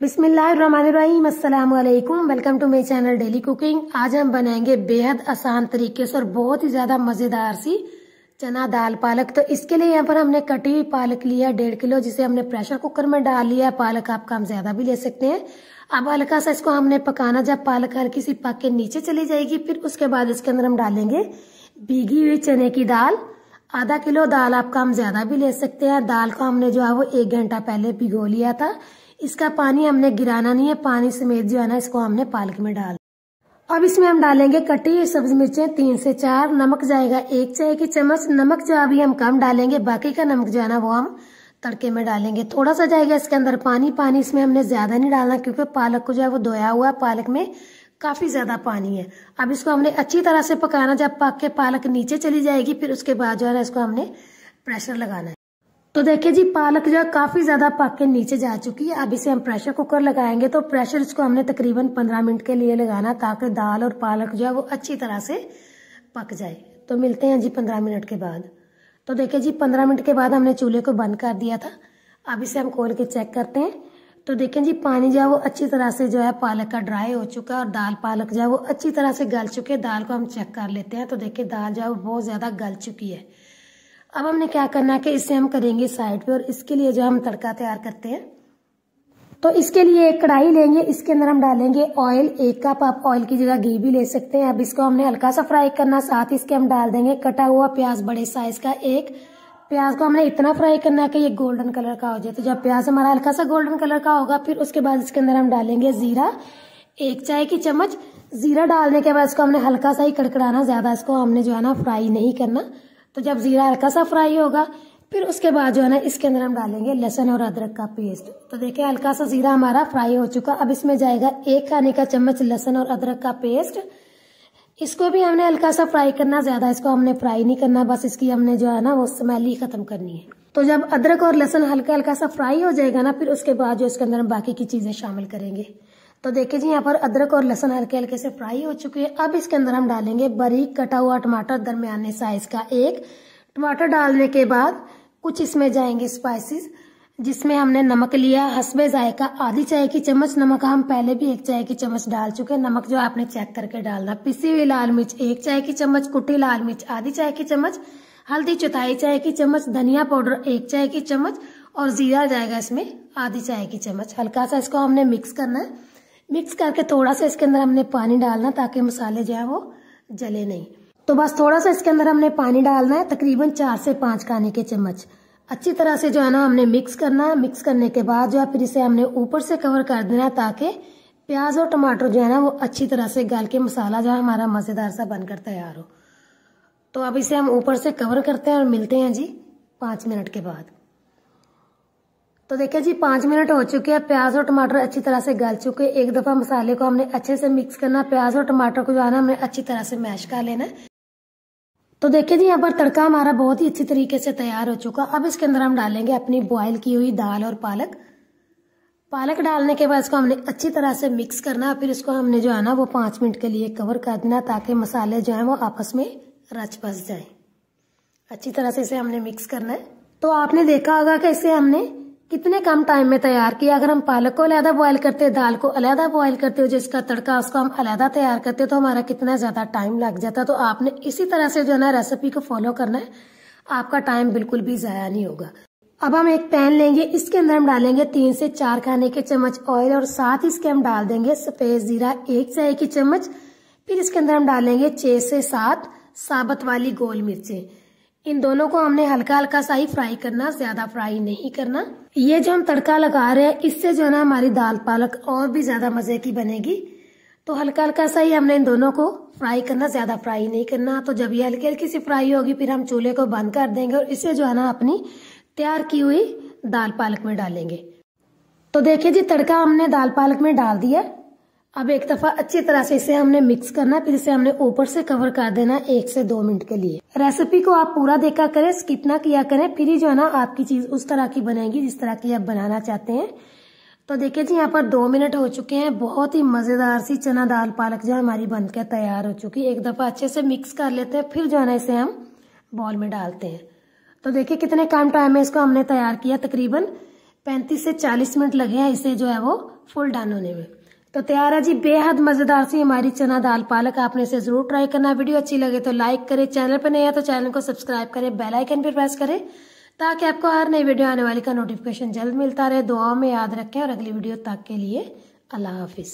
बिस्मिल्लाहिर्रहमानिर्रहीम, अस्सलाम वालेकुम। Welcome to my channel daily cooking. आज हम बनाएंगे बेहद आसान तरीके से और बहुत ही ज्यादा मजेदार सी चना दाल पालक। तो इसके लिए यहाँ पर हमने कटी हुई पालक लिया 1.5 किलो, जिसे हमने प्रेशर कुकर में डाल लिया। पालक आप कम ज्यादा भी ले सकते हैं। अब हल्का सा इसको हमने पकाना, जब पालक हल्की सी पक के नीचे चली जाएगी, फिर उसके बाद इसके अंदर हम डालेंगे भीगी हुई चने की दाल। आधा किलो दाल आप कम ज्यादा भी ले सकते हैं। दाल को हमने जो है वो 1 घंटा पहले भिगो लिया था। इसका पानी हमने गिराना नहीं है, पानी समेत जो है ना इसको हमने पालक में डाल। अब इसमें हम डालेंगे कटी हुई सब्ज मिर्चें 3 से 4। नमक जाएगा 1 चाय की चम्मच। नमक जो अभी हम कम डालेंगे, बाकी का नमक जो है ना वो हम तड़के में डालेंगे। थोड़ा सा जाएगा इसके अंदर पानी। पानी इसमें हमने ज्यादा नहीं डालना, क्योंकि पालक को जो है वो धोया हुआ, पालक में काफी ज्यादा पानी है। अब इसको हमने अच्छी तरह से पकाना। जब पक के पालक नीचे चली जाएगी, फिर उसके बाद जो है ना इसको हमने प्रेशर लगाना है। तो देखिए जी, पालक जो है काफी ज्यादा पक के नीचे जा चुकी है। अब इसे हम प्रेशर कुकर लगाएंगे। तो प्रेशर इसको हमने तकरीबन 15 मिनट के लिए लगाना, ताकि दाल और पालक जो है वो अच्छी तरह से पक जाए। तो मिलते हैं जी 15 मिनट के बाद। तो देखिए जी, 15 मिनट के बाद हमने चूल्हे को बंद कर दिया था। अब इसे हम खोल के चेक करते हैं। तो देखें जी, पानी जो है वो अच्छी तरह से जो है पालक का ड्राई हो चुका है और दाल पालक जो है वो अच्छी तरह से गल चुके हैं। दाल को हम चेक कर लेते हैं। तो देखिए दाल जो है वो बहुत ज्यादा गल चुकी है। अब हमने क्या करना है कि इसे हम करेंगे साइड पे, और इसके लिए जो हम तड़का तैयार करते हैं। तो इसके लिए एक कढ़ाई लेंगे, इसके अंदर हम डालेंगे ऑयल 1 कप। आप ऑयल की जगह घी भी ले सकते हैं। अब इसको हमने हल्का सा फ्राई करना। साथ इसके हम डाल देंगे कटा हुआ प्याज, बड़े साइज का 1। प्याज को हमने इतना फ्राई करना है कि ये गोल्डन कलर का हो जाए। तो जब प्याज हमारा हल्का सा गोल्डन कलर का होगा, फिर उसके बाद इसके अंदर हम डालेंगे जीरा 1 चाय की चम्मच। जीरा डालने के बाद इसको हमने हल्का सा ही कड़कड़ाना, ज्यादा इसको हमने जो है ना फ्राई नहीं करना। तो जब जीरा हल्का सा फ्राई होगा, फिर उसके बाद जो है ना इसके अंदर हम डालेंगे लहसुन और अदरक का पेस्ट। तो देखिए हल्का सा जीरा हमारा फ्राई हो चुका। अब इसमें जाएगा 1 खाने का चम्मच लहसुन और अदरक का पेस्ट। इसको भी हमने हल्का सा फ्राई करना, ज्यादा इसको हमने फ्राई नहीं करना, बस इसकी हमने जो है ना वो स्मेल ही खत्म करनी है। तो जब अदरक और लहसुन हल्का हल्का सा फ्राई हो जाएगा ना, फिर उसके बाद जो इसके अंदर हम बाकी की चीजें शामिल करेंगे। तो देखिए जी, यहाँ पर अदरक और लहसुन हल्के हल्के से फ्राई हो चुके हैं। अब इसके अंदर हम डालेंगे बारीक कटा हुआ टमाटर, दरमियाने साइज का 1। टमाटर डालने के बाद कुछ इसमें जाएंगे स्पाइसेस, जिसमें हमने नमक लिया हस्बे जायका आधी चाय की चम्मच। नमक हम पहले भी 1 चाय की चम्मच डाल चुके हैं। नमक जो आपने चेक करके डालना। पिसी हुई लाल मिर्च 1 चाय की चम्मच, कुटी लाल मिर्च आधी चाय की चम्मच, हल्दी चौथाई चाय की चम्मच, धनिया पाउडर 1 चाय की चम्मच, और जीरा जाएगा इसमें आधी चाय की चम्मच। हल्का सा इसको हमने मिक्स करना है। मिक्स करके थोड़ा सा इसके अंदर हमने पानी डालना, ताकि मसाले जो है वो जले नहीं। तो बस थोड़ा सा इसके अंदर हमने पानी डालना है, तकरीबन 4 से 5 खाने के चम्मच। अच्छी तरह से जो है ना हमने मिक्स करना है। मिक्स करने के बाद जो है फिर इसे हमने ऊपर से कवर कर देना, ताकि प्याज और टमाटर जो है ना वो अच्छी तरह से गल के मसाला जो है हमारा मजेदार सा बनकर तैयार हो। तो अब इसे हम ऊपर से कवर करते हैं और मिलते हैं जी 5 मिनट के बाद। तो देखिए जी 5 मिनट हो चुके हैं। प्याज और टमाटर अच्छी तरह से गल चुके हैं। एक दफा मसाले को हमने अच्छे से मिक्स करना। प्याज और टमाटर को जो है ना हमने अच्छी तरह से मैश कर लेना है। तो देखिए जी, यहाँ पर तड़का हमारा बहुत ही अच्छी तरीके से तैयार हो चुका। अब इसके अंदर हम डालेंगे अपनी बॉईल की हुई दाल और पालक। पालक डालने के बाद इसको हमने अच्छी तरह से मिक्स करना। फिर इसको हमने जो है ना वो 5 मिनट के लिए कवर कर देना, ताकि मसाले जो है वो आपस में रच बस जाए। अच्छी तरह से इसे हमने मिक्स करना है। तो आपने देखा होगा कि इसे हमने कितने कम टाइम में तैयार किया। अगर हम पालक को अलहदा बॉईल करते, दाल को अलहदा बॉईल करते, जो इसका तड़का उसको हम अलहदा तैयार करते, तो हमारा कितना ज्यादा टाइम लग जाता। तो आपने इसी तरह से जो है ना रेसिपी को फॉलो करना है, आपका टाइम बिल्कुल भी जाया नहीं होगा। अब हम एक पैन लेंगे, इसके अंदर हम डालेंगे 3 से 4 खाने के चम्मच ऑयल, और साथ ही इसके हम डाल देंगे सफेद जीरा 1 चाय की चम्मच। फिर इसके अंदर हम डालेंगे 6 से 7 साबुत वाली गोल मिर्चें। इन दोनों को हमने हल्का हल्का सा ही फ्राई करना, ज्यादा फ्राई नहीं करना। ये जो हम तड़का लगा रहे हैं, इससे जो है ना हमारी दाल पालक और भी ज्यादा मजे की बनेगी। तो हल्का हल्का सा ही हमने इन दोनों को फ्राई करना, ज्यादा फ्राई नहीं करना। तो जब ये हल्की हल्की सी फ्राई होगी, फिर हम चूल्हे को बंद कर देंगे और इसे जो है ना अपनी तैयार की हुई दाल पालक में डालेंगे। तो देखिए जी, तड़का हमने दाल पालक में डाल दिया। अब एक दफा अच्छी तरह से इसे हमने मिक्स करना, फिर इसे हमने ऊपर से कवर कर देना 1 से 2 मिनट के लिए। रेसिपी को आप पूरा देखा करें, स्किप ना किया करें, फिर ही जो है ना आपकी चीज उस तरह की बनेगी जिस तरह की आप बनाना चाहते हैं। तो देखिए जी, यहाँ पर 2 मिनट हो चुके हैं। बहुत ही मजेदार सी चना दाल पालक जो हमारी बनकर तैयार हो चुकी है। एक दफा अच्छे से मिक्स कर लेते हैं, फिर जो है ना इसे हम बॉल में डालते हैं। तो देखिए कितने कम टाइम में इसको हमने तैयार किया। तकरीबन 35 से 40 मिनट लगे हैं इसे जो है वो फुल डन होने में। तो तैयार है जी बेहद मजेदार सी हमारी चना दाल पालक। आपने इसे जरूर ट्राई करना। वीडियो अच्छी लगे तो लाइक करें, चैनल पर नए है तो चैनल को सब्सक्राइब करें, बेल आइकन पर प्रेस करें ताकि आपको हर नई वीडियो आने वाली का नोटिफिकेशन जल्द मिलता रहे। दुआओं में याद रखें और अगली वीडियो तक के लिए अल्लाह हाफिज।